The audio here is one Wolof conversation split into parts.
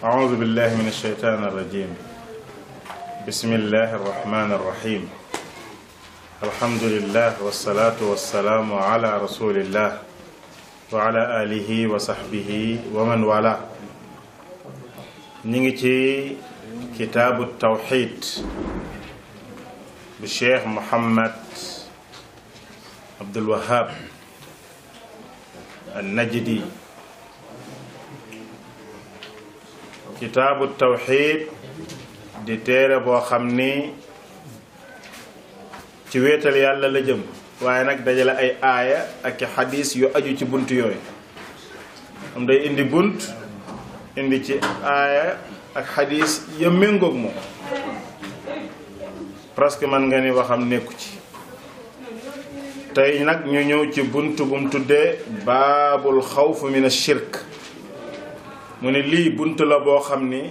أعوذ بالله من الشيطان الرجيم بسم الله الرحمن الرحيم الحمد لله والصلاة والسلام على رسول الله وعلى آله وصحبه ومن والاه نيجي كتاب التوحيد بالشيخ محمد عبد الوهاب النجدي kitaabu tawxiid di téere boo xam ni ci wéetal yàlla la jëm waaye nag dajale ay aaya ak i xadiis yu aju ci bunt yooyu am day indi bunt indi ci aaya ak xadiis ya méngoog moom presque man nga ni waxam nekku ci tey nag ñu ñëw ci bunt bu mu tuddee baabul xawf min ash-shirk mu ne lii bunt la boo xam ni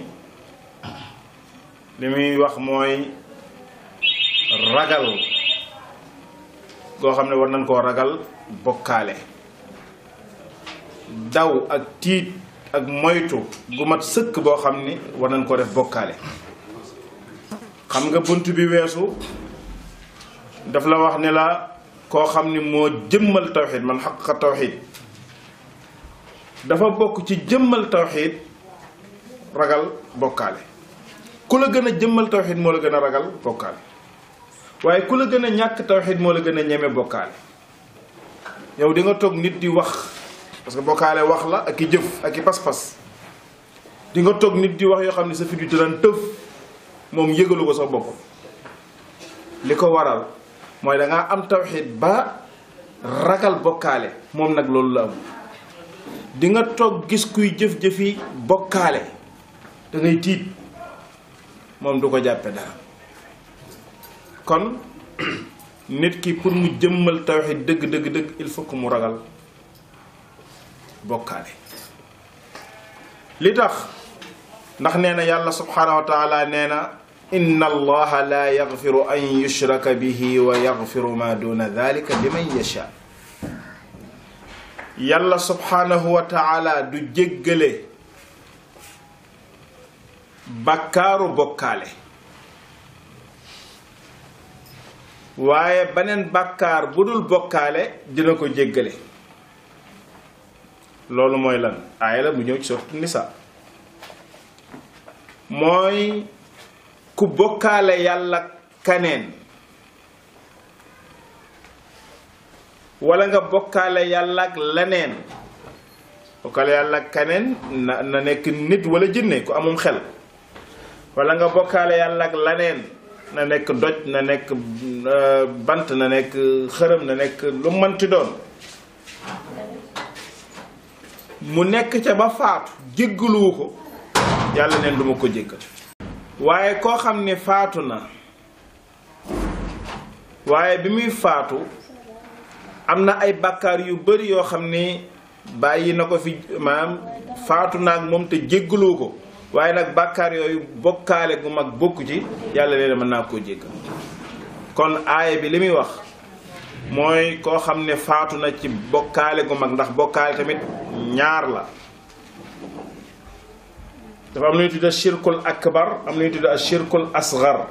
li muy wax mooy ragal goo xam ne war nañ koo ragal bokkaale daw ak tiit ak moytu gu mat sëkk boo xam ni war nañ koo def bokkaale xam nga bunt bi weesu daf la wax ne la koo xam ni moo jëmmal tawxiid man xaqa tawxiid dafa bokk ci jëmmal tawxiid ragal bokkaale ku la gën a jëmmal tawxiid moo la gën a ragal bokkaale waaye ku la gën a ñàkk tawxiid moo la gën a ñeme bokkaale yow di nga toog nit di wax parce que bokkaale wax la ak i jëf ak i pas-pas di nga toog nit di wax yoo xam ne sa fit yu daan tëf moom yëgalu ko sa bopp li ko waral mooy dangaa am tawxiid ba ragal bokkaale moom nag loolu la am di nga toog gis kuy jëf-jëfi bokkaale da ngay tiit moom du ko jàppe dara kon nit ki pour mu jëmmal tawxiid dëgg dëgg dëgg il faut que mu ragal bokkaale li tax ndax nee na yàlla subhaanahu wa taala nee na inna allaha la yaghfiru an yushraka bihi wa yaghfiru ma duna dhalika liman yasha yàlla subhaanahu wa taala du jéggale bàkkaaru bokkaale waaye beneen bàkkaar bu dul bokkaale dina ko jéggale loolu mooy lan aaya la bu ñëw ci sourate Nisaa mooy ku bokkaale yàlla kaneen wala nga bokkaale yàlla ak leneen bokkaale yàlla ak kaneen na nekk nit wala jinne ku amum xel wala nga bokkaale yàlla ak leneen na nekk doj na nekk bant na nekk xërëm na nekk lu mënti doon mu nekk ca ba faatu jéggaluwu ko yàlla neen du ma ko jéggal waaye koo xam ne faatu na waaye bi muy faatu am na ay bàkkaar yu bari yoo xam ni bàyyi na ko fi maanaam faatu naag moom te jéggaloo ko waaye nag bàkkaar yooyu bokkaale gu mag bokku ci yàlla nee na mën naa koo jéggal kon aaya bi li muy wax mooy koo xam ne faatu na ci bokkaale gu mag ndax bokkaale tamit ñaar la dafa am lu ñuy tudde shirkul akbar am lu ñuy tudde shirkul asgar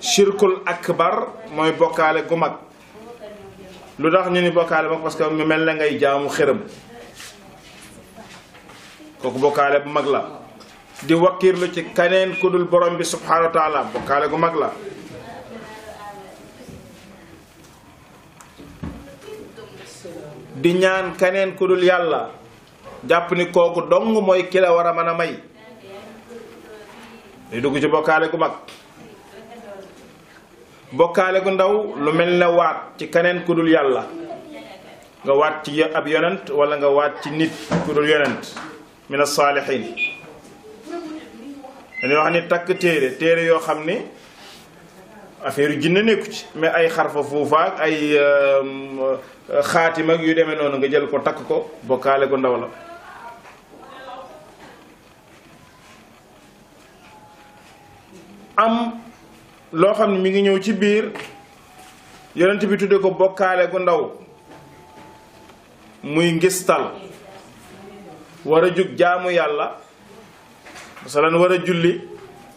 shirkul akbar mooy bokkaale gu mag lu tax ñu ni bokkaale mag parce que mu mel na ngay jaamu xërëm kooku bokkaale bu mag la di wakkiirlu ci keneen ku dul borom bi subhaanahu wa taala bokkaale gu mag la di ñaan keneen ku dul yàlla jàpp ni kooku dong mooy ki la war a mën a may di dugg ci bokkaale gu mag bokkaale gu ndaw lu mel ne waat ci keneen ku dul yàlla nga waat ci ab yonent wala nga waat ci nit ku dul yonent min as-saalihiin dañuy wax ni takk téere yoo xam ni affaire yu jinne nekku ci mais ay xarfa fuufaak ay xaatim ak yu demee noonu nga jël ko takk ko bokkaale gu ndaw la am loo xam ne mi ngi ñëw ci biir yonent bi tudde ko bokkaale gu ndaw muy ngistal war a jug jaamu yàlla masalan war a julli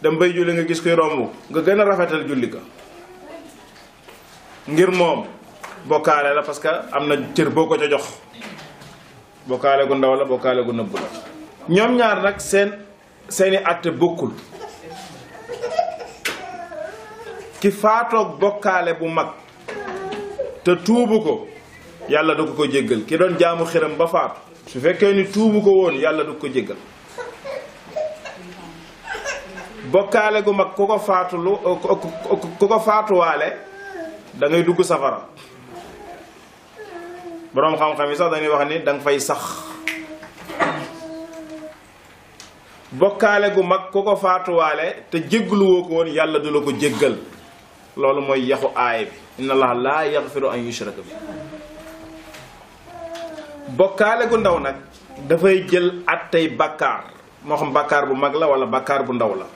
dem bay julli nga gis koy romb nga gën a rafetal julli ka ngir moom bokkaale la parce que am na cër boo ko ca jox bokkaale gu ndaw la bokkaale gu nëbb la ñoom ñaar nag seeni àtte bokkul ki faatoog bokkaale bu mag te tuubu ko yàlla du ko jéggal ki doon jaamu xiram ba faatu su fekkee ni tuubu ko woon yàlla du ko jéggal bokkaale gu mag ku ko faatuwaale da ngay dugg safara boroom xam-xam yi sax dañuy wax ni danga fay sax bokkaale gu mag ku ko faatuwaale te jéggaluwoo ko woon yàlla du la ko jéggal loolu mooy yaxu aay bi inna allaha laa yaxfiru an yushraka bi bokkaale gu ndaw nag dafay jël attey bàkkaar moo xam bàkkaar bu mag la wala bàkkaar bu ndaw la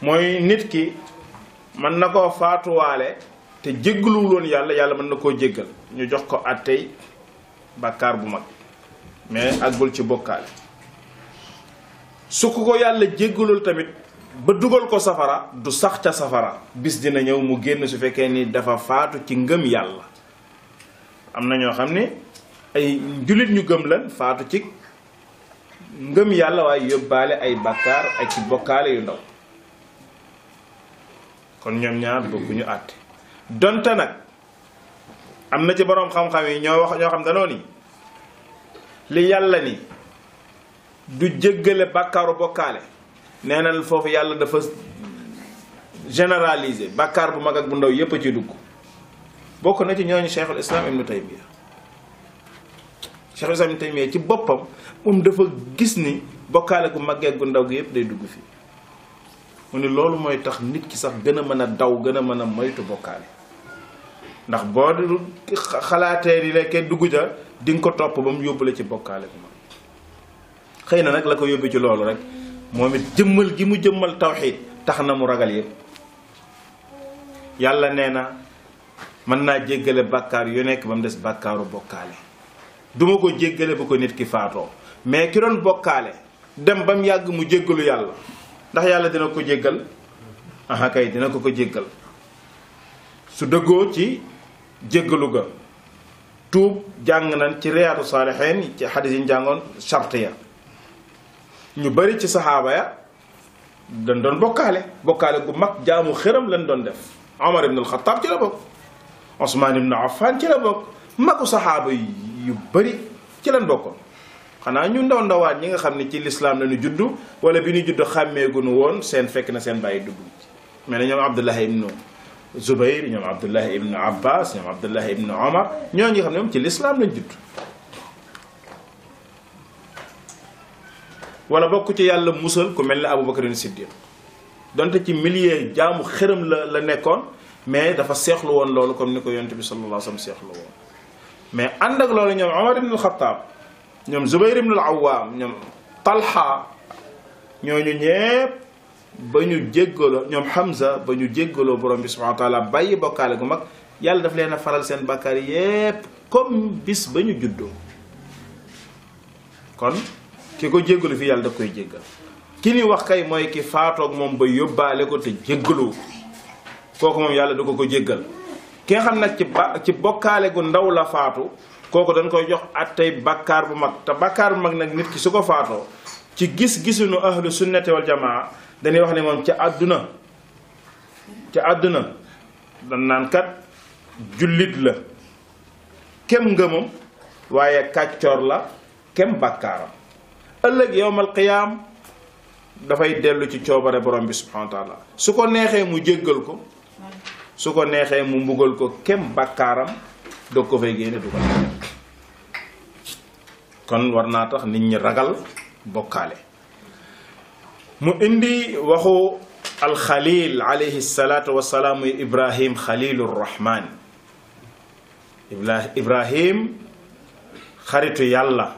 mooy nit ki mën na koo faatuwaale te jéggaluwul woon yàlla yàlla mën na koo jéggal ñu jox ko attey bàkkaar bu mag mais àggul ci bokkaale su ko yàlla jéggalul tamit ba dugal ko safara du sax ca safara bis dina ñëw mu génn su fekkee ni dafa faatu ci ngëm yàlla am na ñoo xam ne ay jullit ñu gëm lan faatu ci ngëm yàlla waaye yóbbaale ay bàkkaar ak ci bokkaale yu ndaw kon ñoom ñaar bokkuñu àtte donte nag am na ci boroom xam-xam yi ñoo xam danoo ni li yàlla ni du jéggale bàkkaaru bokkaale nee na foofu yàlla dafa généraliser bàkkaar bu mag ak bu ndaw yépp a ci dugg bokk na ci ñooñu Cheikhul Islam Ibn Taymiya Cheikhul Islam Ibn Taymiya ci boppam moom dafa gis ni bokkaale gu mag ak gu ndaw gi yépp day dugg fii mu ni loolu mooy tax nit ki sax gën a mën a daw gën a mën a moytu bokkaale ndax boo xalaatee di lekkee dugg ja di nga ko topp ba mu yóbbule ci bokkaale gu mag xëy na nag la ko yóbbu ci loolu rek moom it jëmmal gi mu jëmmal tawxiid tax na mu ragal yépp yàlla nee na mën naa jéggale bàkkaar yu nekk ba mu des bàkkaaru bokkaale duma ko jéggale bu ko nit ki faatoo mais ki doon bokkaale dem ba mu yàgg mu jéggalu yàlla ndax yàlla dina ko jéggal aha kay dina ko jéggal su dëggoo ci jéggalu ga tuub jàng nañ ci riyaadu saalihiin ci xadis yi ñu jàngoon charte ya ñu bari ci saxaaba ya dañ doon bokkaale gu mag jaamu xëram lañ doon def Omar ibn al-Khattab ci la bokk Ousmane ibn Affan ci la bokk magu saxaaba yu bari ci lañ bokkoon xanaa ñu ndawaan ñi nga xam ne ci lislaam la ñu juddu wala bi ñu juddu xàmmeegunu woon seen fekk na seen bàyyi dugg mais ne ñoom Abdullah ibn Zubayr ñoom Abdullah ibn Abbas ñoom Abdullah ibn Omar ñoo ngi xam ne moom ci lislaam lañ judd wala bokk ci yàlla musal ku mel ne Abubakar Siddiq donte ci milieu jaamu xërëm la nekkoon mais dafa seexlu woon loolu comme ni ko yonent bi sallallahu alayhi wa sallam seexlu woon mais ànd ak loolu ñoom Omar ibn al-Khattab ñoom Zubayr ibn al-Awwam ñoom Talha ñooñu ñépp ba ñu jéggaloo ñoom Hamza ba ñu jéggaloo borom bi subhanahu wa taala bàyyi bokkaale gu mag yàlla daf leen a faral seen bàkkaar yépp comme bis ba ñu juddoo kon ki ko jéggalu fii yàlla daf koy jéggal ki ni wax kay mooy ki faatoog moom ba yóbbaale ko te jéggalu kooku moom yàlla du ko jéggal ki nga xam nag ci bokkaale gu ndaw la faatu kooku dañ koy jox attey bàkkaar bu mag te bàkkaar bu mag nag nit ki su ko faatoo ci gis-gisunu ahlu sunnati wal jamaa dañuy wax ne moom ca àdduna dañ naan kat jullit la kem ngëmam waaye kàccoor la kem bàkkaaram ëllëg yowmal qiyaam dafay dellu ci coobare borom bi subhanahu wa taala su ko neexee mu jéggal ko su ko neexee mu mbugal ko kem bàkkaaram doog ko fay génne du ko kon war naa tax nit ñi ragal bokkaale mu indi waxu alxalil alayhi salaatu wasalaam Ibrahim xalilur rahman Ibrahim xaritu yàlla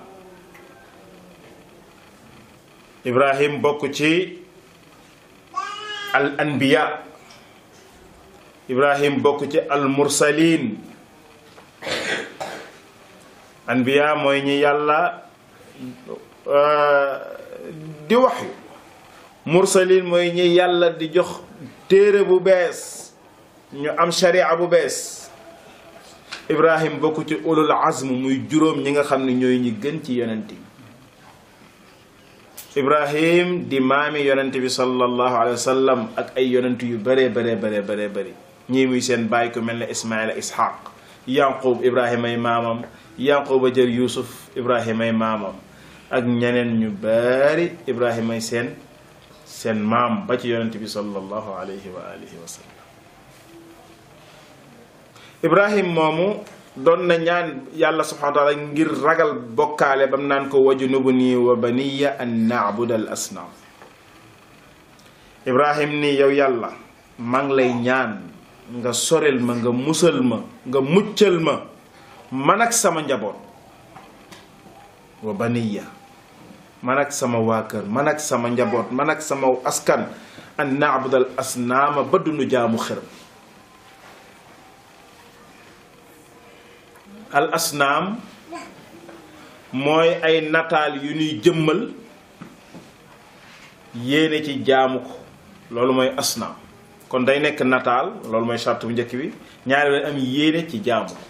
Ibrahim bokk ci al anbiya Ibrahim bokk ci al mursalin anbiya mooy ñi yàlla di waxyu mursalin mooy ñi yàlla di jox téere bu bees ñu am sharia bu bees. Ibrahim bokku ci ulul azm muy juróom ñi nga xam ne ñooy ñi gën ci yonent yi. Ibrahim di maami yonent bi sallallahu alayhi wa sallam ak ay yonent yu bëree bëri ñii muy seen bàyyi ko mel ne Ismaïla Ishaq. Yanqub Ibrahim ay maamam, Yanqub a jël Yuusuf Ibrahim ay maamam ak ñeneen ñu bari Ibrahim ay seen maam ba ci yonent bi sallallahu alayhi wa alihi wa sallam. Ibrahim moomu doon na ñaan yàlla subhanahu wa taala ngir ragal bokkaale bam naan ko wajnubni wa baniya an na'buda al asnaam. Ibrahim ni yow yàlla maa ngi lay ñaan nga sorel ma, nga musal ma, nga muccal ma man ak sama njaboot. wa baniya man ak sama waa kër, man ak sama njaboot, man ak sama askan an na'buda al asnaama ba dunu jaamu xërëm. al asnaam mooy ay nataal yu ñuy jëmmal yéene ci jaamu ko, loolu mooy asnaam. kon day nekk nataal, loolu mooy charte bu njëkk bi. ñaari way am yéene ci jaamu ko.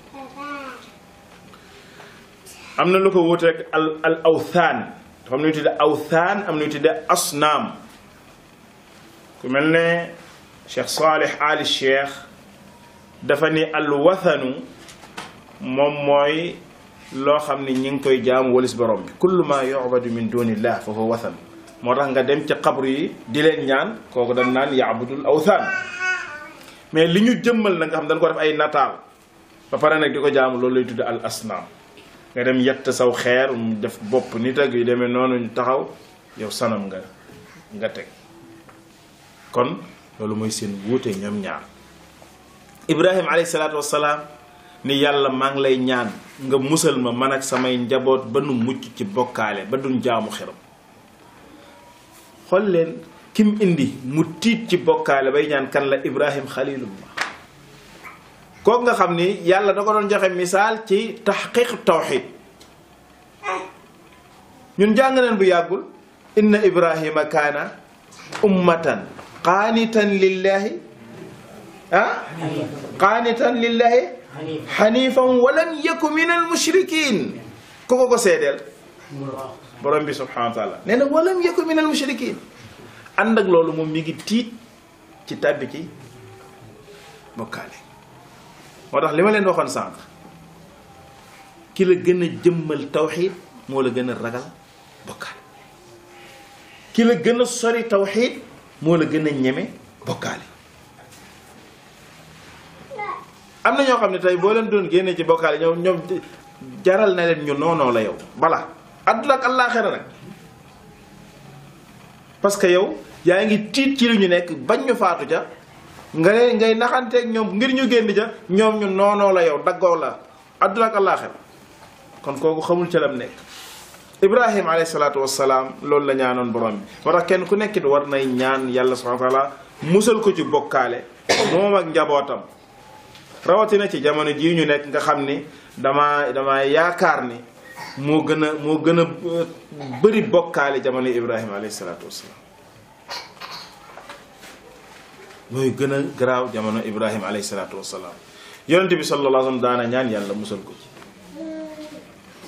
am na lu ko wuute rek al awthaan, dafa am nu ñu tudde awthaan, am nu ñu tudde asnaam. ku mel ne Cheikh Salih Ali Cheikh dafa ni al wathanu moom mooy loo xam ne ñi ngi koy jaamu walis borom bi. kullu ma yu'badu min dunillah fa huwa wathan. moo tax nga dem ca xabru yi di leen ñaan, kooku dañ naan yaabudul awthaan. mais li ñu jëmmal na nga xam dañ ko def ay nataal ba pare nag di ko jaamu, loolu lay tudde al asnaam. nga dem yett saw xeer mu def bopp nit ak yu demee noonu ñu taxaw, yow sanam nga teg. kon loolu mooy seen wuute ñoom ñaar. Ibrahim alayhi salaatu wassalaam ni yàlla maa ngi lay ñaan nga musal ma man ak samay njaboot ba nu mucc ci bokkaale, ba duñ jaamu xeram. xool leen kim indi mu tiit ci bokkaale bay ñaan kan la? Ibrahim xalilullah. kooku nga xam ni yàlla da ko doon joxe misaal ci taxqiq tawxid. ñun jàng neen bu yàggul inna Ibrahima kaana ummatan qaanitan lillahi qaanitan lillahi xanifan walam yaku min al mushrikin. ku ko seedeel? borom bi subhanahu wa taala nee na walam yaku min al mushrikin. ànd ak loolu moom mi ngi tiit ci tàbbi ci bokkaale. moo tax li ma leen waxoon sànq, ki la gën a jëmmal tawxiid moo la gën a ragal bokkaale. ki la gën a sori tawxiid moo la gën a ñeme bokkaale. am na ñoo xam ne tey boo leen doon génne ci bokkaale ñoom jaral na leen ñu noonoo la yow bala àdduna ak àllaaxira nag. parce que yow yaa ngi tiit ci li ñu nekk bañ ñu faatu ca ngay naxanteeg ñoom ngir ñu génn ca, ñoom ñu noonoo la yow daggoo la àdduna ak àllaaxira. kon kooku xamul ca lam nekk. Ibrahim alayhi salaatu wassalaam loolu la ñaanoon borom bi. moo tax kenn ku nekkit war nay ñaan yàlla subhaanahu wa taala musal ko ci bokkaale moom ak njabootam. rawatina ci jamono jii ñu nekk nga xam ni dama yaakaar ni moo gën a bëri bokkaale jamono Ibrahima alayhi salaatu wassalaam. mooy gën a garaaw jamono Ibrahima alayhi salaatu wassalaam. yonente bi sallallahu alayhi wa sallam daana ñaan yàlla musal ko ci.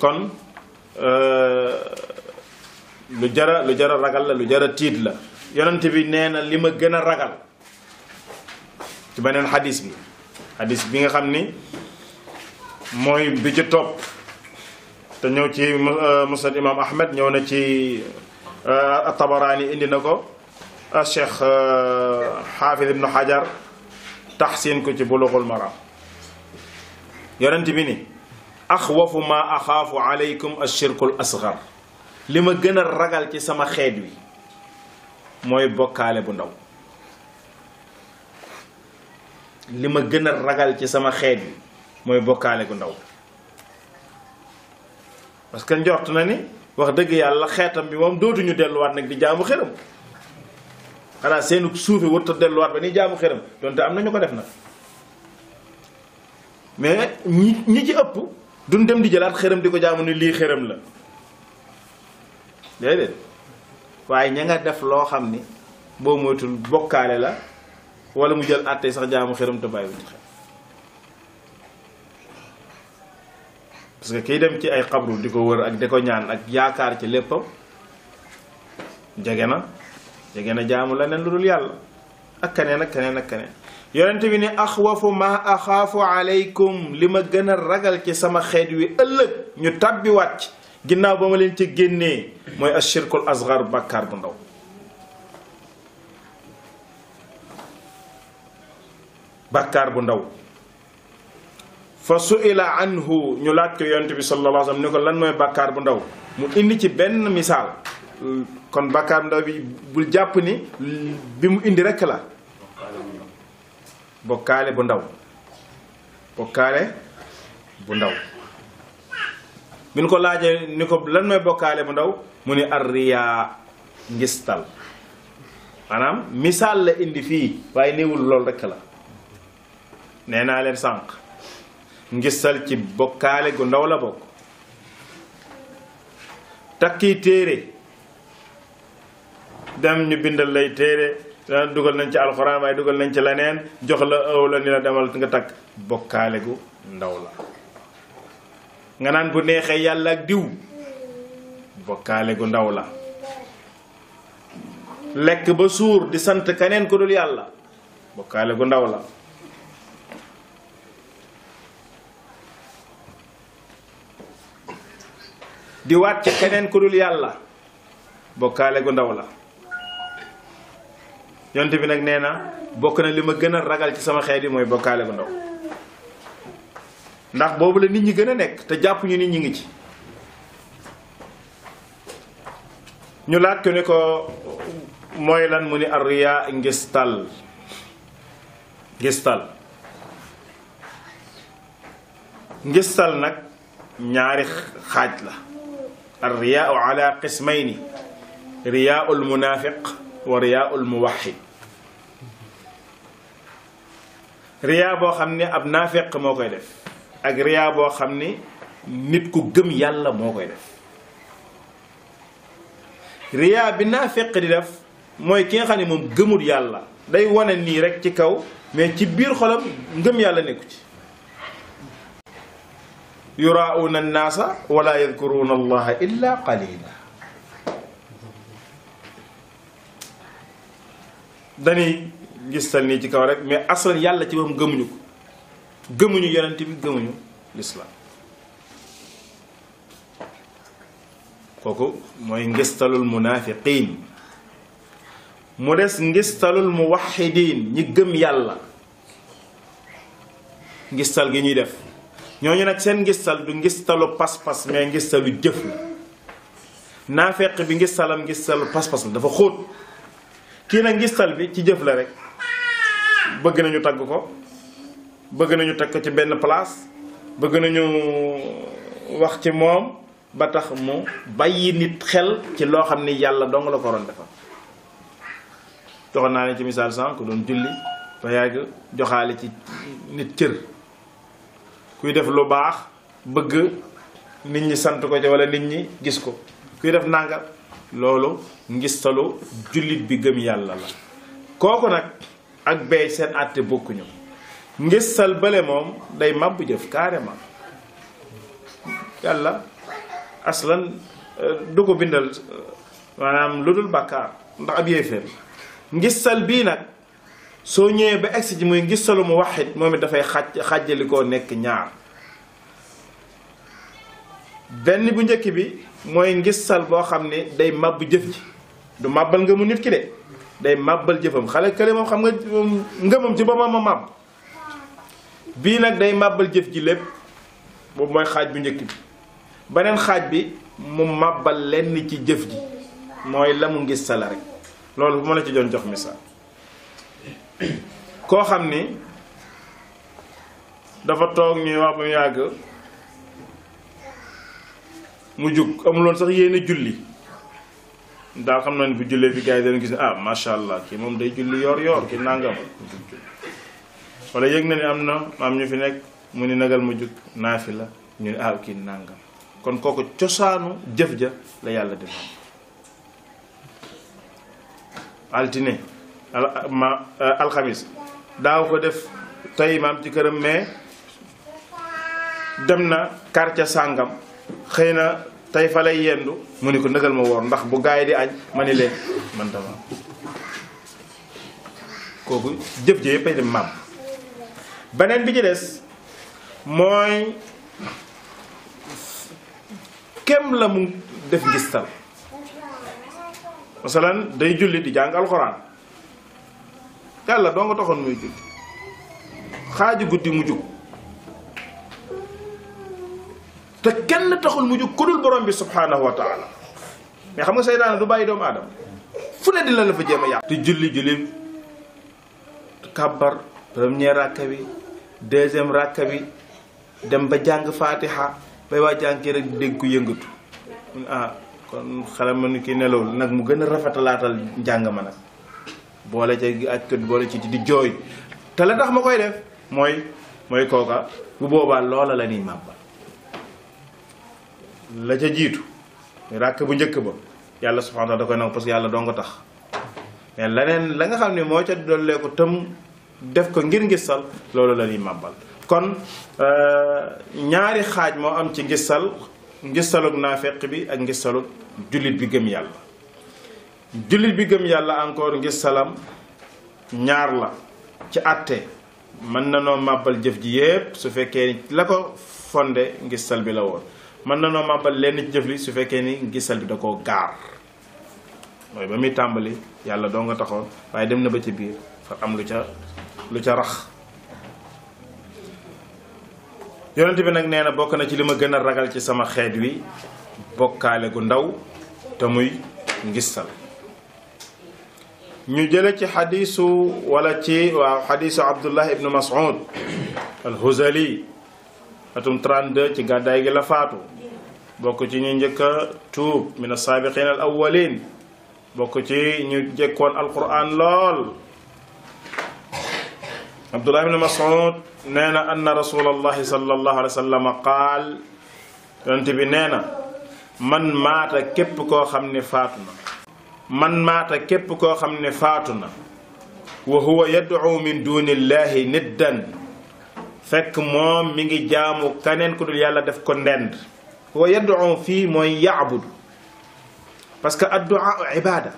kon lu jara ragal la, lu jara tiit la. yonente bi nee na li ma gën a ragal ci beneen xadis bi nga xam ni mooy bi ci topp te ñëw ci musnad imam Ahmed, ñëw na ci at-Tabarani, indi na ko Cheikh Xaafid ibnu Hajar taxsin ko ci Bulughul Maram. yonent bi ni axwafu ma axaafu alaykum ashirkul asgar. li ma gën a ragal ci sama xeet wi mooy bokkaale bu ndaw. li ma gën a ragal ci sama xeet wi mooy bokkaale gu ndaw. parce que njort na ni wax dëgg yàlla xeetam bi moom dootuñu delluwaat nag di jaamu xërëm. xanaa seenu suufi wut a delluwaat ba ni jaamu xërëm, donte am na ñu ko def nag. mais ñi ci ëpp duñ dem di jëlaat xërëm di ko jaamu ni lii xërëm la. déedéet waaye ña nga def loo xam ni boo moytul bokkaale la wala mu jël àtte sax jaamu xëram te bàyyiwul ci xel parce que kiy dem ci ay xabru di ko wër ak di ko ñaan ak yaakaar ci léppam jege na jaamu leneen lu dul yàlla ak keneen ak keneen ak keneen yonent bi ne axwafu ma axaafu aleykum li ma gën a ragal ci sama xeet wi ëllëg ñu tàbbi wàcc ginnaaw ba ma leen ci génnee mooy ashirkul asgar bàkkaar bu ndaw bàkkaar bu ndaw fa su'ila anhu ñu laaj ko yonent bi sallallahu alayhi wa sallam ni ko lan mooy bàkkaar bu ndaw mu indi ci benn misaal kon bàkkaar bu ndaw bi bul jàpp ni bi mu indi rekk la bokkaale bu ndaw bi ñu ko laajee ni ko lan mooy bokkaale bu ndaw mu ni arriyaa ngistal maanaam misaal la indi fii waaye néewul loolu rekk la nee naa leen sànq ngistal ci bokkaale gu ndaw la bokk takki téere dem ñu bindal lay téere dugal nañ ci alxuraan waaye dugal nañ ci leneen jox la ëw la ni la demal nga takk bokkaale gu ndaw la nga naan bu neexee yàlla ak diw bokkaale gu ndaw la lekk ba suur di sant keneen ku dul yàlla bokkaale gu ndaw la di waat ci keneen ku dul yàlla bokkaale gu ndaw la yonte bi nag nee na bokk na li ma gën a ragal ci sama xeet yi mooy bokkaale gu ndaw ndax boobu la nit ñi gën a nekk te jàpp ñu nit ñi ngi ci ñu laaj ko ne ko mooy lan mu ni arriya ngistal nag ñaari xaaj la arriyaau ala qismayni riyaau almunafiq wa riyaau almuwaxid riyaa boo xam ne ab naafiq moo koy def ak riyaa boo xam ne nit ku gëm yàlla moo koy def riyaa bi naafiq di def mooy ki nga xam ne moom gëmul yàlla day wane nii rek ci kaw mais ci biir xolam ngëm yàlla nekku ci yuraa'uuna annaasa wala yadkuruuna allaha illa qalila dañuy gistal nii ci kaw rek mais aslan yàlla ci moom gëmuñu ko gëmuñu yonent bi gëmuñu lislaam kooku mooy ngistalul munaafiqiin mu des ngistalul muwaxidiin ñi gëm yàlla ngistal gi ñuy def ñooñu nag seen ngistal du ngistalu pas-pas mais ngistalu jëf la naafeq bi ngistalam ngistalu pas-pas la dafa xóot kii nag ngistal bi ci jëf la rek bëgg nañu tagg ko bëgg nañu teg ko ci benn place bëgg nañu wax ci moom ba tax mu bàyyi nit xel ci loo xam ni yàlla dong la ko waroon defal joxoon naa leen ci misaal sànq doon julli ba yàgg joxaale ci nit cër kuy def lu baax bëgg nit ñi sant ko ci wala nit ñi gis ko kuy def nanga loolu ngistalu jullit bi gëm yàlla la kooku nag ak beey seen àtte bokkuñu ngistal bële moom day màbbu jëf carrément yàlla aslan du ko bindal maanaam lu dul bàkkaar ndax ab yéeféer ngistal bii nag soo ñëwee ba egsi ji muy ngistalu mu waxit moom it dafay xàjjali koo nekk ñaar benn bu njëkk bi mooy ngistal boo xam ne day màbb jëf ji du màbbal nga mu nit ki de day màbbal jëfam xale kële moom xam nga ngëmam ci boppam ma màbb bii nag day màbbal jëf ji lépp boobu mooy xaaj bu njëkk bi beneen xaaj bi mu màbbal lenn ci jëf ji mooy la mu ngistal rek loolu bu ma la ci doon jox misaal koo xam ni dafa toog ñuy wax ba mu yàgg mu jug amuloon sax yéene julli daal xam na ne bu jullee fi gars yi dañu gis ne ah macha allah kii moom day julli yor ki nangam wala yëg na ni am ñu fi nekk mu ni nagal mu jug naafi la ñu ne ah kii nangam kon kooku cosaanu jëf ja la yàlla di moom altine alxamis daaw ko def tey maam ci këram mais dem na quartier sàngam xëy na tey fa lay yendu mu ni ko nëgal ma woor ndax bu gaay di añ ma ni leen man dama kooku jëf ji yëpp ay dem maam. beneen bi ci des mooy kem la mu def ngistal masalan day julli di jàng alxuraan yàlla doo nga taxoon muy julli xaaju guddi mu jug te kenn taxul mu jug ku dul borom bi subhanahu wa taala mais xam nga seytaane du bàyyi doomu aadama fu ne dina la fa jéem a yàq te julli kàbbar premier rakka bi deuxième rakka bi dem ba jàng fatiha bay waa jàng kii rek dégg ku yëngatu kon xale ma ni ki nelawul nag mu gën a rafetalaatal njàng ma nag boole ca ak kët boole ci di jooy te la tax ma koy def mooy kooka bu boobaa loola la ñuy màbbal la ca jiitu ràkk bu njëkk ba yàlla subhanahu wa ta'ala da koy nangu parce que yàlla doo nga tax mais leneen la nga xam ne moo ca dollee ko tam def ko ngir ngistal loolu la ñuy màbbal kon ñaari xaaj moo am ci ngistalug naafeq bi ak ngistalug jullit bi gëm yàlla. jullit bi gëm yàlla encore ngistalam ñaar la ci àtte mën na noo màbbal jëf ji yépp su fekkee ni la ko fonde ngistal bi la woon mën na noo màbbal lenn ci jëf li su fekkee ni ngistal bi da koo gaar mooy ba muy tàmbali yàlla doo nga taxoon waaye dem na ba ci biir fa am lu ca rax. yonent bi nag nee na bokk na ci li ma gën a ragal ci sama xeet wi bokkaale gu ndaw te muy ngistal. ñu jële ci xadiisu xadiisu Abdullah ibnu Mas'ud al-Huzali atum 32 ci gàddaay gi la faatu bokk ci ñu njëkk a tuub min as-saabiqiin al-awwaliin bokk ci ñu jekkoon alquran lool. Abdullah ibnu Mas'ud nee na anna rasulallahi sallallahu alayhi wa sallam qaal yonent bi nee na man maata képp koo xam ne faatu na képp koo xam ne faatu na wa huwa yad'u min dunillahi niddan fekk moom mi ngi jaamu kaneen ku dul yàlla def ko ndend huwa yad'u fii mooy ya'budu parce que addu'a ibada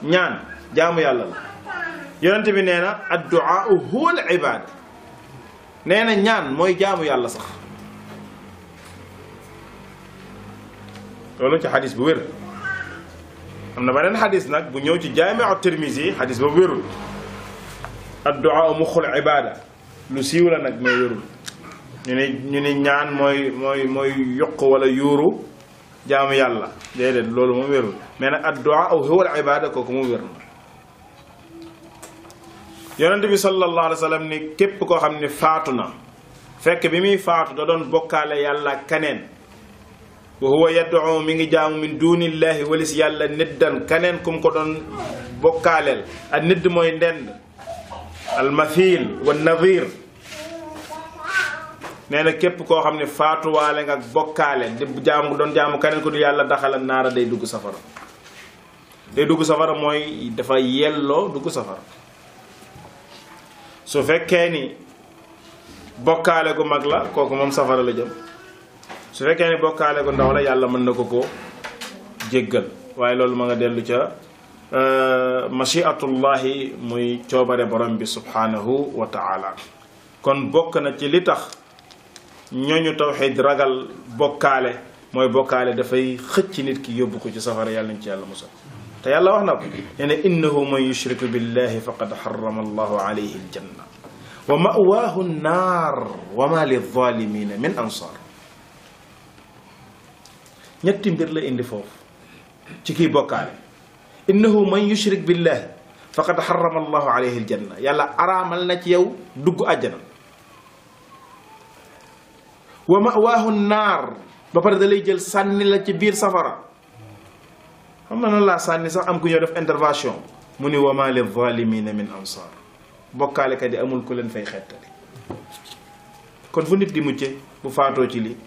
ñaan jaamu yàlla la yonent bi nee na addu'a huwa al ibada nee na ñaan mooy jaamu yàlla sax loolu ci xadis bu wér am na beneen xadis nag bu ñëw ci jaami'u Tirmizi xadis boobu wérul addu'a muxul ibada lu siiw la nag mais wérul ñu ne ñaan mooy yokk wala yuuru jaamu yàlla déedéet loolu moom wérul mais nag addu'a huwa al ibada kooku moom wér na yonent bi sallallahu alayhi wa sallam ni képp koo xam ne faatu na fekk bi muy faatu da doon bokkaale yàlla kaneen wa huwa yad'u mi ngi jaamu min dunillahi walis yàlla niddan kaneen kum ko doon bokkaaleel ak nidd mooy ndend almathil wa nadir nee na képp koo xam ne faatuwaale nga bokkaale di jaamu doon jaamu kaneen ko du yàlla daxala naara day dugg safara mooy dafa yelloo dugg safara su fekkee ni bokkaale gu mag la kooku moom safara la jëm su fekkee ni bokkaale gu ndaw la yàlla mën na ko jéggal waaye loolu ma nga dellu ca mashiatullahi muy coobare borom bi subhanahu wa ta'ala kon bokk na ci li tax ñooñu tawxiid ragal bokkaale mooy bokkaale dafay xëcc nit ki yóbbu ko ci safara yàlla nañ ci yàlla musal te yàlla wax na ko nee na innahu man yushriku billahi faqad harrama allahu alayhi aljanna wa ma'waahu nnaar wa ma lilzalimina min ansar ñetti mbir la indi foofu ci kii bokkaale innahu man yushrik billahi faqad harrama allahu alayhi aljanna yàlla araamal na ci yow dugg àjjana wa ma'waahu nnaar ba pare da lay jël sànni la ci biir safara xam na noonu laa sànni sax am ku ñëw def intervention mu ni wa ma lilzalimina min ansar bokkaalekat yi amul ku leen fay xettali kon fu nit di mucce bu faatoo ci lii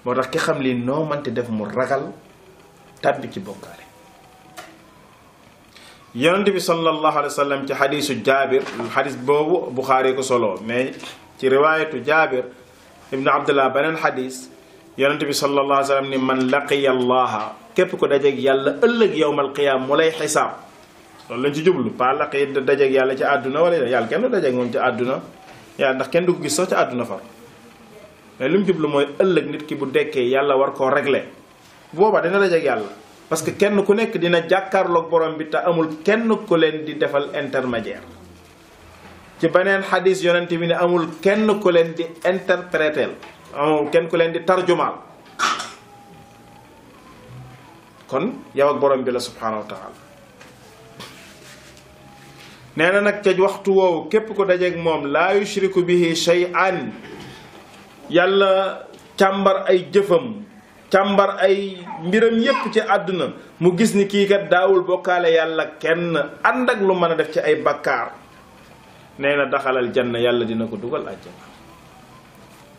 moo tax ki xam lii noo mënti def mu ragal tàbbi ci bokkaale yonent bi sallallahu alayhi wa sallam ci xadiisu jaabir xadiis boobu Buxaari ko solo mais ci riwaayatu jaabir ibnu abdullah beneen xadiis yonent bi sallallahu alayhi wa sallam ni man laqiya allaha képp ko dajeeg yàlla ëllëg yowmal qiyaam mu lay xisaab loolu lañ ci jublu pas laqiya dajeeg yàlla ci àdduna wala yàlla kenn du dajeeg moom ci àdduna yàlla ndax kenn du ko gis sax ci àdduna far mais li mu jublu mooy ëllëg nit ki bu dekkee yàlla war koo régler bu boobaa dina dajeeg yàlla parce que kenn ku nekk dina jàkkaarloog borom bi te amul kenn ku leen di defal intermédiaire ci beneen xadis yonent bi ne amul kenn ku leen di interpréter amul kenn ku leen di tarjumaal kon yow ak borom bi la subhanahu wa taala nee na nag ca waxtu woowu képp ko dajeeg moom laa yushriku bihi shay'an yàlla càmbar ay jëfam càmbar ay mbiram yépp ci àdduna mu gis ni kii kat daawul bokkaale yàlla kenn ànd ak lu mën a def ci ay bakkaar nee na daxalal janna yàlla dina ko dugal àjjana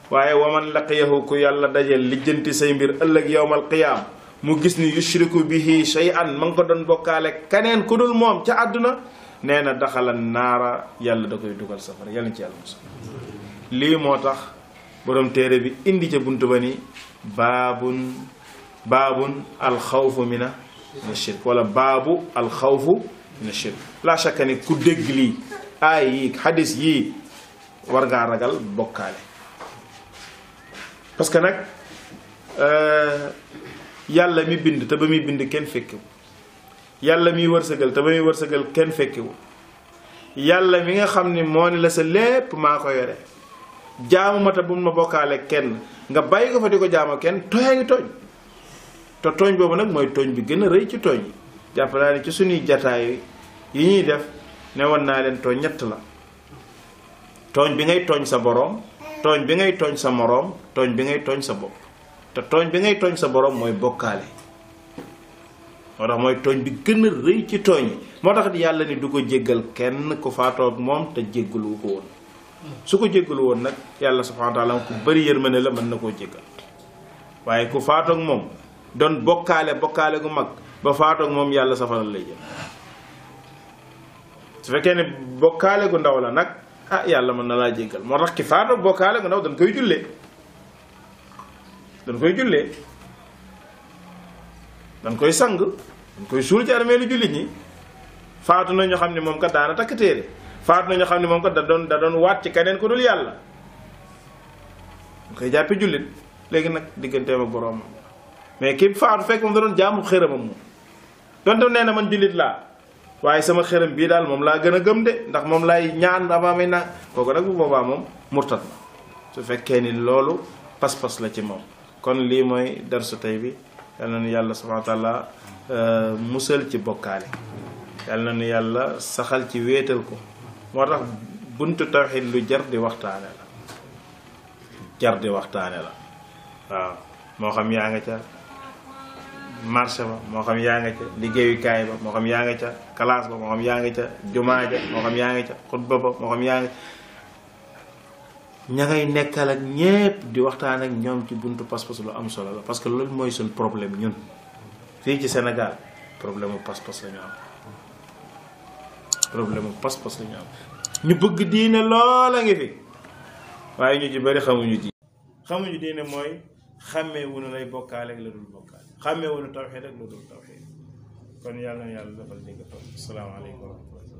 waaye waman laqiyahu ku yàlla dajeel lijjanti say mbir ëllëg yowmal qiyaam mu gis ni yushriku bihi shay'an ma ngi ko doon bokkaale keneen ku dul moom ca àdduna nee na daxalal naara yàlla da koy dugal safara yàlla ci yàlla musal lii moo tax borom téere bi indi ca buntu ba ni baabun alxawfu mina shirk wala baabu alxawfu mina shirk la shakka ni ku dégg lii aay yi xadis yii war ngaa ragal bokkaale parce que nag yàlla mi bind te ba muy bind kenn fekkewu yàlla miy wërsëgal te ba muy wërsëgal kenn fekkewu yàlla mi nga xam ni moo ni la sa lépp maa ko yore jaamu ma te bu ma bokkaale kenn nga bàyyi ko fa di ko jaamu kenn tooyaa ngi tooñ te tooñ boobu nag mooy tooñ bi gën a rëy ci tooñ yi jàpp naa ne ci suñuy jataay yi ñuy def ne woon naa leen tooñ ñett la tooñ bi ngay tooñ sa boroom tooñ bi ngay tooñ sa moroom tooñ bi ngay tooñ sa bopp te tooñ bi ngay tooñ sa boroom mooy bokkaale moo tax mooy tooñ bi gën a rëy ci tooñ yi moo tax yàlla ni du ko jéggal kenn ku faatoo ak moom te jéggalu ko woon su ko jéggalu woon nag yàlla subhanahu wa taala ku bëri yërmande la mën na koo jéggal waaye ku faatoo ak moom doon bokkaale gu mag ba faatoo ak moom yàlla safaral lay jël su fekkee ne bokkaale gu ndaw la nag ah yàlla mën na laa jéggal moo tax ki faatoo ak bokkaale gu ndaw dañ koy jullee dañ koy sang dañ koy suul ci armeelu jullit ñi faatu na ñu xam ne moom kat daana takk téere faatu na ñu xam ne moom kat da doon waat ci keneen ku dul yàlla dañ koy jàppe jullit léegi nag digganteem ak boroomam mais ki faatu fekk moom da doon jaamu xëramam moom donte nee na man jullit laa waaye sama xëram bii daal moom laa gën a gëm de ndax moom laay ñaan avant may naa kooku nag bu boobaa moom murtat la su fekkee ni loolu pas-pas la ci moom kon lii mooy darsu tey bi yal na nu yàlla subhanahu wa taala musal ci bokkaale yal na nu yàlla saxal ci wéetal ko moo tax buntu tawxiid lu jar di waxtaane la waaw moo xam yaa nga ca marché ba moo xam yaa nga ca liggéeyukaay ba moo xam yaa nga ca classe ba moo xam yaa nga ca jumaa ja moo xam yaa nga ca xutba ba moo xam yaa nga ña ngay nekkal ak ñépp di waxtaan ak ñoom ci buntu pas-pas lu am solo la parce que loolu mooy suñ problème ñun fii ci Sénégal problème mu pas-pas la ñu am ñu bëgg diine loola ngi fi waaye ñu ci bari xamuñu diine mooy xàmmee wu nu lay bokkaale ak la dul bokkaale xàmmee wu nu tawxiid ak la dul tawxiid kon yàlla na yàlla defal dégg toog asalaamaaleykum wa rahmatulah